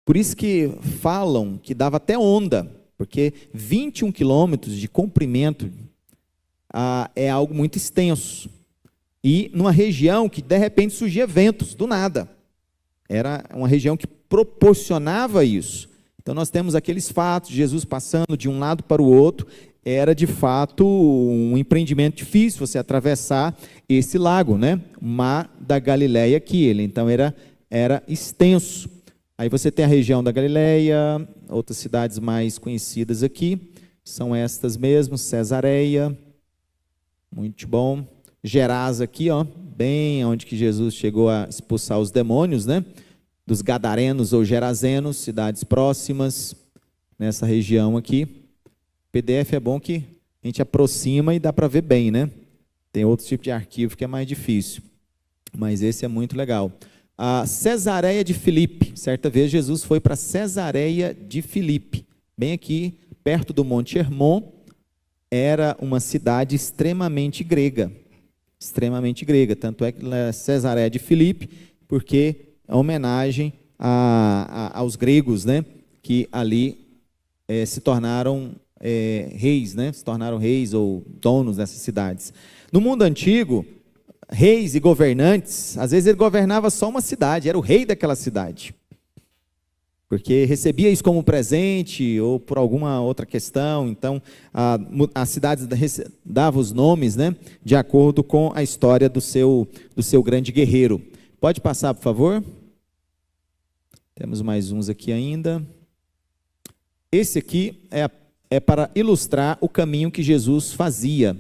Por isso que falam que dava até onda, porque 21 quilômetros de comprimento é algo muito extenso. E numa região que de repente surgia ventos, do nada. Era uma região que proporcionava isso. Então nós temos aqueles fatos, Jesus passando de um lado para o outro, era de fato um empreendimento difícil você atravessar esse lago, né? O Mar da Galileia aqui, ele então era extenso. Aí você tem a região da Galileia, outras cidades mais conhecidas aqui, são estas mesmo, Cesareia, muito bom. Gerasa aqui, ó, bem onde que Jesus chegou a expulsar os demônios, né? Dos Gadarenos ou Gerazenos, cidades próximas, nessa região aqui. PDF é bom que a gente aproxima e dá para ver bem, né? Tem outro tipo de arquivo que é mais difícil, mas esse é muito legal. A Cesareia de Filipe, certa vez Jesus foi para Cesareia de Filipe, bem aqui, perto do Monte Hermon, era uma cidade extremamente grega, tanto é que é Cesareia de Filipe, porque é homenagem aos gregos, né, que ali se tornaram reis, né, se tornaram reis ou donos dessas cidades. No mundo antigo, reis e governantes, às vezes ele governava só uma cidade, era o rei daquela cidade, porque recebia isso como presente ou por alguma outra questão. Então as cidades davam os nomes, né, de acordo com a história do seu grande guerreiro. Pode passar, por favor? Temos mais uns aqui ainda. Esse aqui é para ilustrar o caminho que Jesus fazia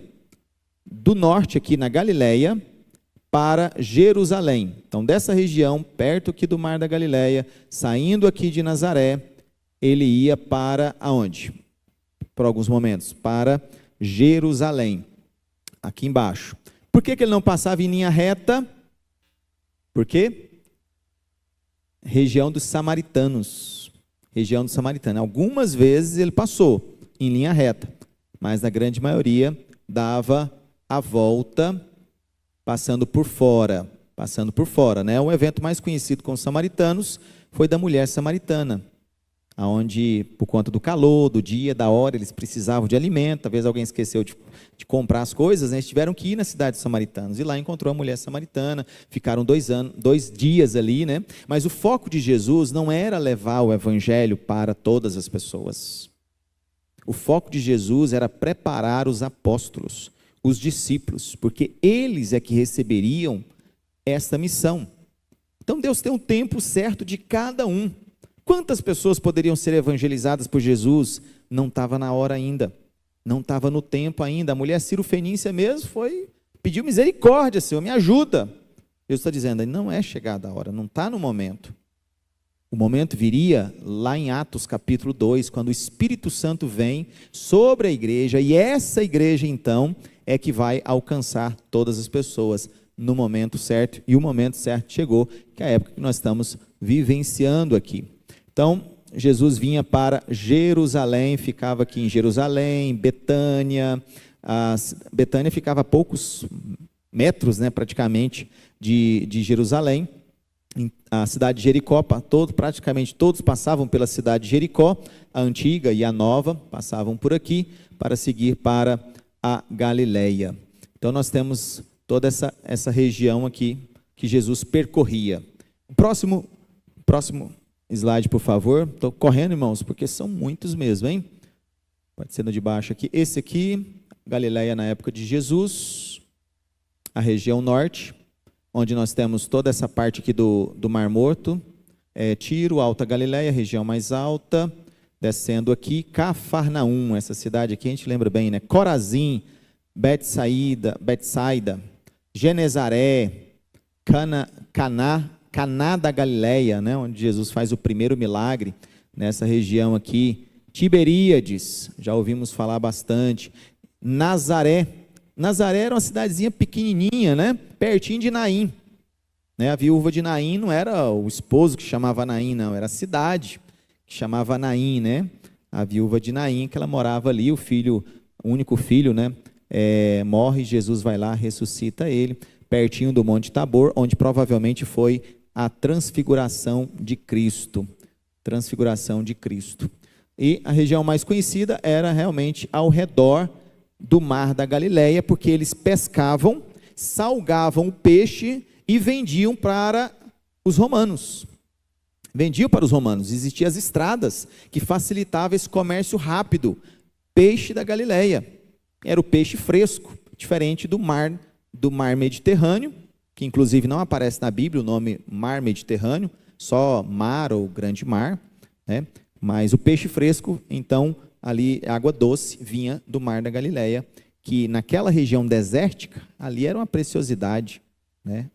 do norte aqui na Galileia para Jerusalém. Então, dessa região, perto aqui do Mar da Galileia, saindo aqui de Nazaré, ele ia para aonde? Por alguns momentos, para Jerusalém, aqui embaixo. Por que ele não passava em linha reta? Por quê? Região dos samaritanos. Algumas vezes ele passou em linha reta, mas na grande maioria dava a volta passando por fora, né? O evento mais conhecido com os samaritanos foi da mulher samaritana, onde, por conta do calor, do dia, da hora, eles precisavam de alimento, talvez alguém esqueceu de comprar as coisas, né? Eles tiveram que ir na cidade dos samaritanos, e lá encontrou a mulher samaritana, ficaram 2 dias ali, né? Mas o foco de Jesus não era levar o evangelho para todas as pessoas. O foco de Jesus era preparar os apóstolos, os discípulos, porque eles é que receberiam essa missão. Então Deus tem um tempo certo de cada um. Quantas pessoas poderiam ser evangelizadas por Jesus? Não estava na hora ainda, não estava no tempo ainda. A mulher cirofenícia mesmo pediu misericórdia, Senhor, me ajuda. Deus está dizendo, não é chegada a hora, não está no momento. O momento viria lá em Atos capítulo 2, quando o Espírito Santo vem sobre a igreja, e essa igreja então é que vai alcançar todas as pessoas no momento certo, e o momento certo chegou, que é a época que nós estamos vivenciando aqui. Então, Jesus vinha para Jerusalém, ficava aqui em Jerusalém, Betânia. Betânia ficava a poucos metros, né, praticamente, de Jerusalém. A cidade de Jericó, praticamente todos passavam pela cidade de Jericó, a antiga e a nova, passavam por aqui para seguir para a Galileia. Então nós temos toda essa região aqui que Jesus percorria. Próximo slide, por favor. Estou correndo, irmãos, porque são muitos mesmo, hein? Pode ser no de baixo aqui. Esse aqui, Galileia na época de Jesus, a região norte, onde nós temos toda essa parte aqui do Mar Morto, Tiro, Alta Galileia, região mais alta, descendo aqui, Cafarnaum, essa cidade aqui, a gente lembra bem, né? Corazim, Betsaida, Genezaré, Caná da Galileia, né? Onde Jesus faz o primeiro milagre, nessa região aqui, Tiberíades, já ouvimos falar bastante, Nazaré era uma cidadezinha pequenininha, né? Pertinho de Naim, né? A viúva de Naim não era o esposo que chamava Naim, não, era a cidade que chamava Naim, né? A viúva de Naim, que ela morava ali, o único filho, né? Morre, Jesus vai lá, ressuscita ele, pertinho do Monte Tabor, onde provavelmente foi a transfiguração de Cristo. transfiguração de Cristo. E a região mais conhecida era realmente ao redor do mar da Galileia, porque eles pescavam, salgavam o peixe e vendiam para os romanos. Vendiam para os romanos. Existiam as estradas que facilitavam esse comércio rápido. Peixe da Galileia. Era o peixe fresco, diferente do mar Mediterrâneo, que inclusive não aparece na Bíblia o nome mar Mediterrâneo, só mar ou grande mar, né? Mas o peixe fresco, então, ali, água doce, vinha do mar da Galileia, que naquela região desértica, ali era uma preciosidade, né?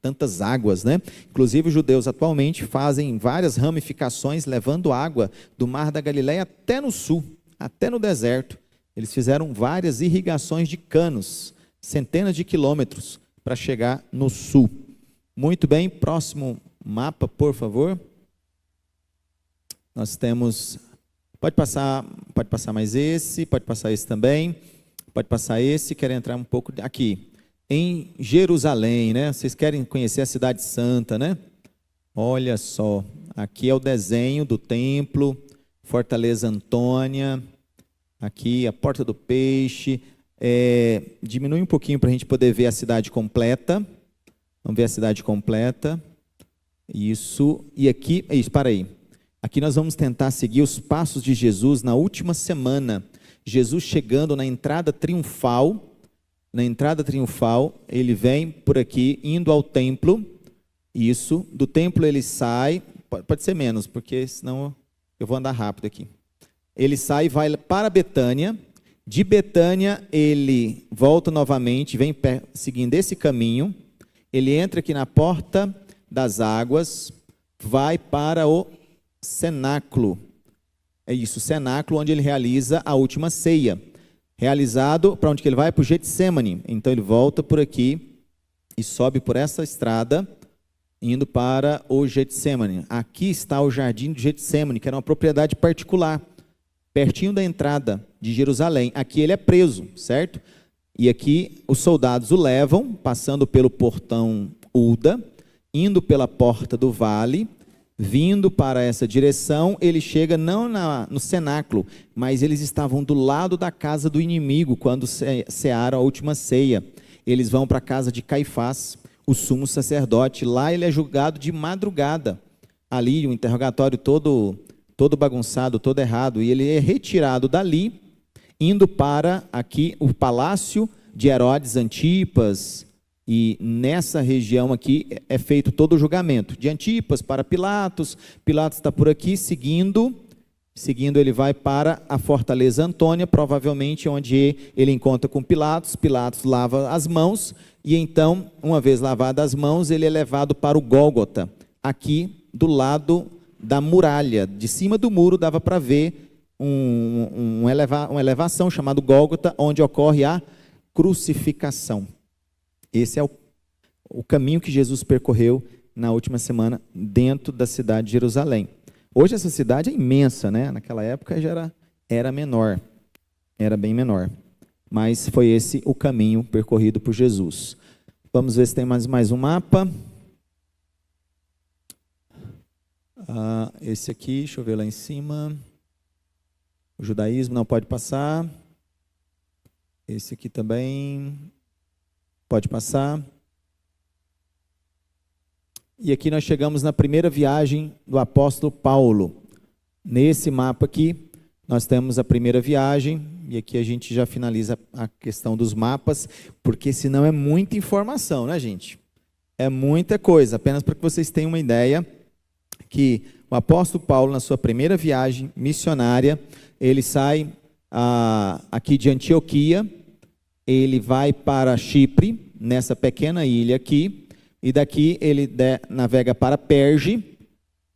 Tantas águas, né? Inclusive os judeus atualmente fazem várias ramificações, levando água do mar da Galileia até no sul, até no deserto. Eles fizeram várias irrigações de canos, centenas de quilômetros, para chegar no sul. Muito bem, próximo mapa, por favor. Nós temos, pode passar mais esse, pode passar esse também, pode passar esse, quero entrar um pouco aqui, em Jerusalém, né? Vocês querem conhecer a cidade santa, né? Olha só, aqui é o desenho do templo, Fortaleza Antônia, aqui a Porta do Peixe, diminui um pouquinho para a gente poder ver a cidade completa, vamos ver a cidade completa, isso, e aqui, para aí. Aqui nós vamos tentar seguir os passos de Jesus na última semana. Jesus chegando na entrada triunfal, ele vem por aqui, indo ao templo, isso, do templo ele sai, pode ser menos, porque senão eu vou andar rápido aqui. Ele sai e vai para Betânia, de Betânia ele volta novamente, vem seguindo esse caminho, ele entra aqui na porta das águas, vai para o cenáculo, cenáculo onde ele realiza a última ceia, realizado, para onde que ele vai? Para o Getsemane. Então ele volta por aqui e sobe por essa estrada, indo para o Getsemane. Aqui está o jardim do Getsemane, que era uma propriedade particular, pertinho da entrada de Jerusalém. Aqui ele é preso, certo? E aqui os soldados o levam, passando pelo portão Uda, indo pela porta do vale, vindo para essa direção, ele chega não no cenáculo, mas eles estavam do lado da casa do inimigo, quando cearam a última ceia. Eles vão para a casa de Caifás, o sumo sacerdote. Lá ele é julgado de madrugada. Ali, o interrogatório todo bagunçado, todo errado. E ele é retirado dali, indo para aqui o palácio de Herodes Antipas. E nessa região aqui é feito todo o julgamento. De Antipas para Pilatos. Pilatos está por aqui, seguindo ele vai para a Fortaleza Antônia, provavelmente onde ele encontra com Pilatos. Pilatos lava as mãos, e então, uma vez lavadas as mãos, ele é levado para o Gólgota, aqui do lado da muralha. De cima do muro dava para ver uma elevação chamada Gólgota, onde ocorre a crucificação. Esse é o caminho que Jesus percorreu na última semana dentro da cidade de Jerusalém. Hoje essa cidade é imensa, né? Naquela época já era menor, era bem menor. Mas foi esse o caminho percorrido por Jesus. Vamos ver se tem mais um mapa. Esse aqui, deixa eu ver lá em cima. O judaísmo não pode passar. Esse aqui também pode passar. E aqui nós chegamos na primeira viagem do apóstolo Paulo. Nesse mapa aqui, nós temos a primeira viagem, e aqui a gente já finaliza a questão dos mapas, porque senão é muita informação, né, gente? É muita coisa, apenas para que vocês tenham uma ideia, que o apóstolo Paulo, na sua primeira viagem missionária, ele sai aqui de Antioquia, ele vai para Chipre, nessa pequena ilha aqui, e daqui ele navega para Perge,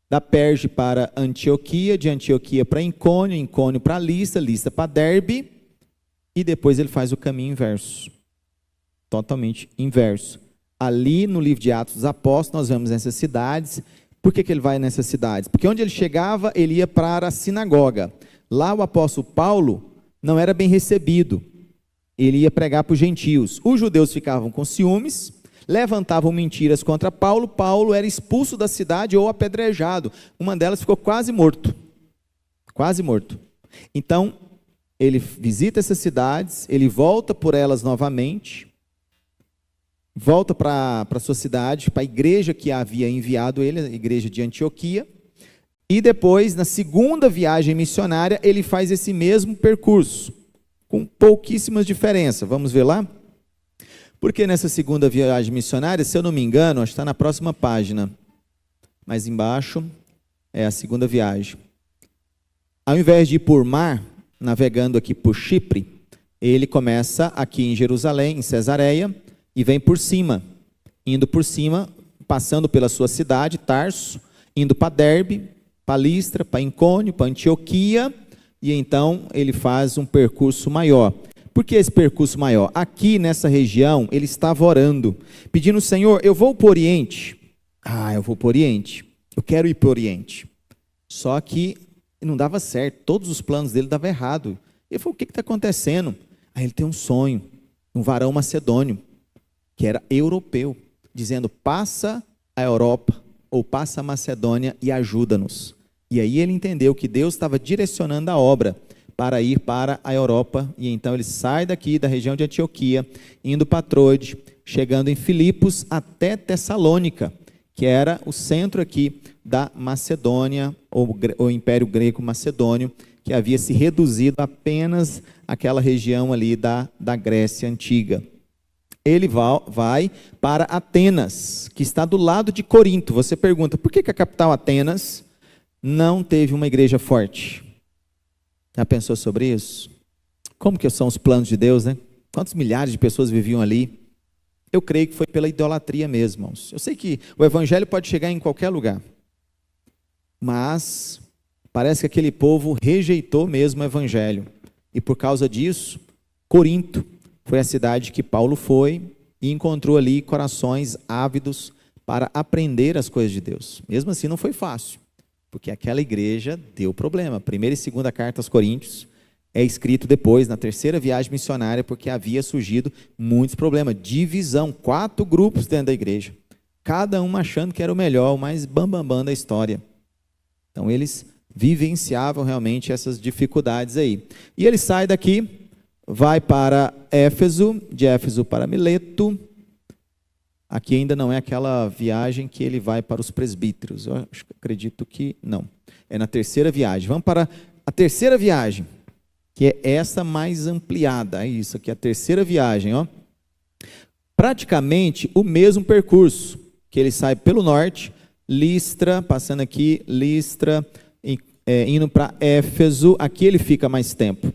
da Perge para Antioquia, de Antioquia para Icônio, Icônio para Listra, Listra para Derbe, e depois ele faz o caminho inverso, totalmente inverso. Ali no livro de Atos dos Apóstolos, nós vemos essas cidades. Por que ele vai nessas cidades? Porque onde ele chegava, ele ia para a sinagoga. Lá o apóstolo Paulo não era bem recebido, ele ia pregar para os gentios. Os judeus ficavam com ciúmes, levantavam mentiras contra Paulo, Paulo era expulso da cidade ou apedrejado. Uma delas ficou quase morto. Quase morto. Então, ele visita essas cidades, ele volta por elas novamente, volta para a sua cidade, para a igreja que havia enviado ele, a igreja de Antioquia, e depois, na segunda viagem missionária, ele faz esse mesmo percurso, com pouquíssimas diferenças. Vamos ver lá? Porque nessa segunda viagem missionária, se eu não me engano, está na próxima página, mais embaixo, é a segunda viagem. Ao invés de ir por mar, navegando aqui por Chipre, ele começa aqui em Jerusalém, em Cesareia, e vem por cima, indo por cima, passando pela sua cidade, Tarso, indo para Derbe, para Listra, para Icônio, para Antioquia, e então ele faz um percurso maior. Por que esse percurso maior? Aqui nessa região, ele estava orando, pedindo: Senhor, eu vou para o Oriente. Eu vou para o Oriente, eu quero ir para o Oriente. Só que não dava certo, todos os planos dele davam errado. Ele falou: o que está acontecendo? Aí ele tem um sonho, um varão macedônio, que era europeu, dizendo: passa a Europa, ou passa a Macedônia e ajuda-nos. E aí ele entendeu que Deus estava direcionando a obra para ir para a Europa, e então ele sai daqui da região de Antioquia, indo para Troade, chegando em Filipos até Tessalônica, que era o centro aqui da Macedônia, ou o Império Grego Macedônio, que havia se reduzido apenas àquela região ali da Grécia Antiga. Ele vai para Atenas, que está do lado de Corinto. Você pergunta: por que a capital Atenas não teve uma igreja forte? Já pensou sobre isso? Como que são os planos de Deus, né? Quantos milhares de pessoas viviam ali? Eu creio que foi pela idolatria mesmo, irmãos. Eu sei que o evangelho pode chegar em qualquer lugar, mas parece que aquele povo rejeitou mesmo o evangelho. E por causa disso, Corinto foi a cidade que Paulo foi e encontrou ali corações ávidos para aprender as coisas de Deus. Mesmo assim não foi fácil, porque aquela igreja deu problema. Primeira e segunda carta aos Coríntios é escrito depois, na terceira viagem missionária, porque havia surgido muitos problemas. Divisão, 4 grupos dentro da igreja, cada um achando que era o melhor, o mais bambambam da história. Então eles vivenciavam realmente essas dificuldades aí. E ele sai daqui, vai para Éfeso, de Éfeso para Mileto. Aqui ainda não é aquela viagem que ele vai para os presbíteros. Eu acredito que não. É na terceira viagem. Vamos para a terceira viagem, que é essa mais ampliada. É isso aqui, a terceira viagem. Ó. Praticamente o mesmo percurso, que ele sai pelo norte, Listra, passando aqui, Listra, indo para Éfeso. Aqui ele fica mais tempo.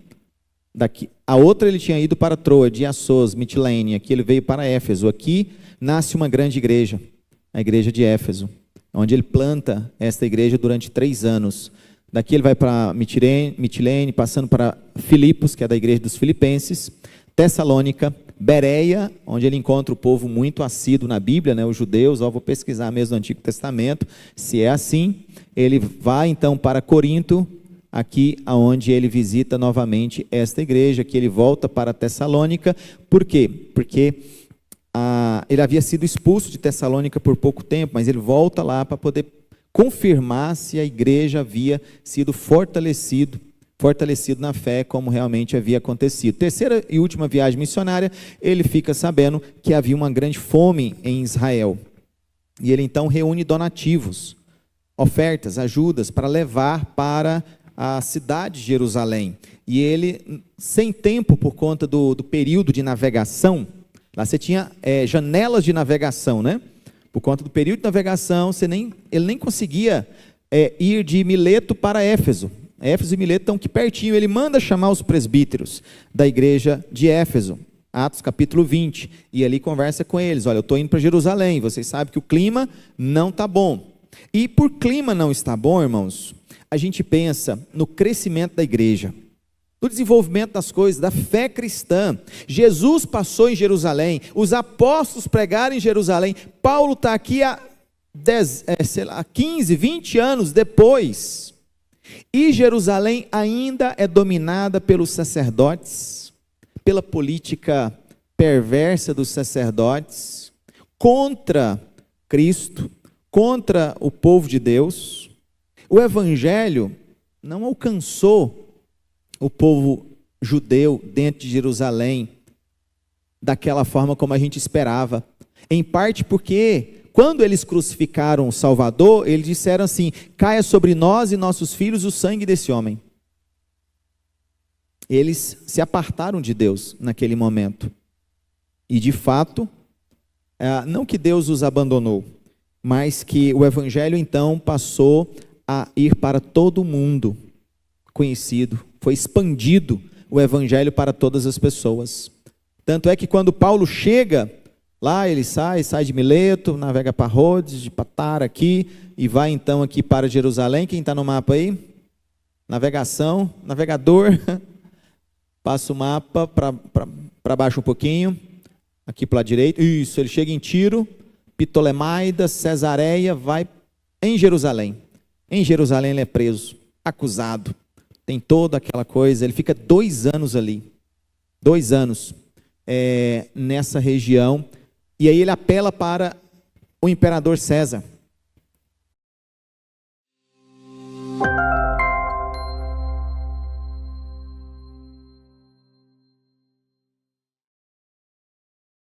Daqui, a outra ele tinha ido para Troade, Assos, Mitilene. Aqui ele veio para Éfeso. Aqui nasce uma grande igreja, a igreja de Éfeso, onde ele planta esta igreja durante 3 anos. Daqui ele vai para Mitilene, passando para Filipos, que é da igreja dos Filipenses, Tessalônica, Bereia, onde ele encontra o povo muito assíduo na Bíblia, né, os judeus. Vou pesquisar mesmo no Antigo Testamento, se é assim. Ele vai então para Corinto, aqui aonde ele visita novamente esta igreja, que ele volta para Tessalônica. Por quê? Porque ele havia sido expulso de Tessalônica por pouco tempo, mas ele volta lá para poder confirmar se a igreja havia sido fortalecido na fé, como realmente havia acontecido. Terceira e última viagem missionária, ele fica sabendo que havia uma grande fome em Israel. E ele então reúne donativos, ofertas, ajudas, para levar para a cidade de Jerusalém. E ele, sem tempo por conta do período de navegação, lá você tinha janelas de navegação, né? Por conta do período de navegação, ele nem conseguia ir de Mileto para Éfeso. Éfeso e Mileto estão aqui pertinho. Ele manda chamar os presbíteros da igreja de Éfeso, Atos capítulo 20, e ali conversa com eles: olha, eu estou indo para Jerusalém, vocês sabem que o clima não está bom. E por clima não estar bom, irmãos, a gente pensa no crescimento da igreja, no desenvolvimento das coisas, da fé cristã. Jesus passou em Jerusalém, os apóstolos pregaram em Jerusalém, Paulo está aqui há 15, 20 anos depois, e Jerusalém ainda é dominada pelos sacerdotes, pela política perversa dos sacerdotes, contra Cristo, contra o povo de Deus. O evangelho não alcançou o povo judeu dentro de Jerusalém daquela forma como a gente esperava. Em parte porque, quando eles crucificaram o Salvador, eles disseram assim: caia sobre nós e nossos filhos o sangue desse homem. Eles se apartaram de Deus naquele momento. E de fato, não que Deus os abandonou, mas que o evangelho então passou a ir para todo o mundo conhecido. Foi expandido o evangelho para todas as pessoas. Tanto é que quando Paulo chega lá, ele sai de Mileto, navega para Rhodes, de Patara aqui, e vai então aqui para Jerusalém. Quem está no mapa aí? Navegador, passa o mapa para baixo um pouquinho, aqui para a direita, isso, ele chega em Tiro, Ptolemaida, Cesareia, vai em Jerusalém. Em Jerusalém ele é preso, acusado, tem toda aquela coisa, ele fica 2 anos ali, 2 anos nessa região, e aí ele apela para o imperador César.